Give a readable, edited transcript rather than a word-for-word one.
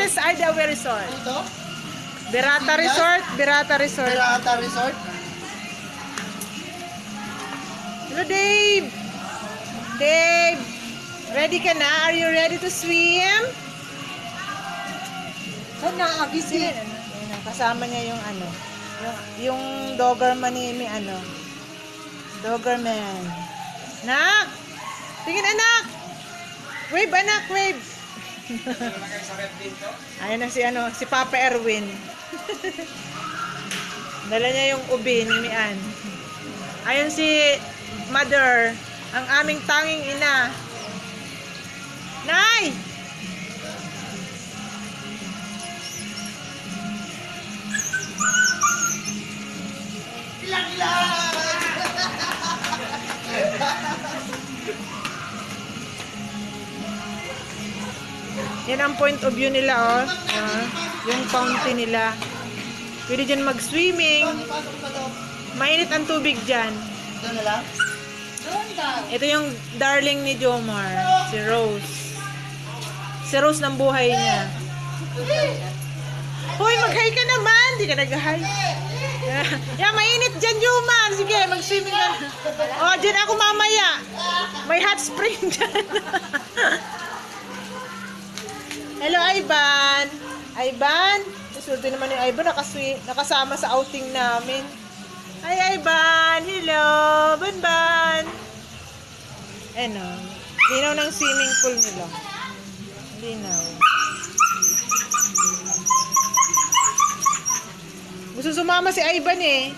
is Hideaway Resort. Ano to? Birata Resort. Birata Resort. Berata Resort. Hello, Dave. Dave. Ready ka na? Are you ready to swim? Saan nakagising? Ayun, kasama niya yung ano. Yung Doberman ni ano. Doberman. Nak! Tingin anak! Wave anak, wave! Ayan na si ano, si Papa Erwin. Dala niya yung ubi ni Mian. Ayun si Mother, ang aming tanging ina. Nay! Yan ang point of view nila, oh. Yung fountain nila. Pwede dyan mag-swimming. Mainit ang tubig dyan. Doon na lang? Doon daw. Ito yung darling ni Jomar, si Rose. Si Rose ng buhay niya. Hoy, mag-hi ka naman. Di ka nag-hi. Yeah, mainit dyan, Jomar. Sige, mag-swimming ka na. Oh, dyan ako mamaya. May hot spring dyan. Hello, Ivan. Ivan. Swerte naman yung Ivan. Nakasama sa outing namin. Hi, Ivan. Hello. Banban. Ano. Linaw ng swimming pool nila. Linaw. Gusto sumama si Ivan eh.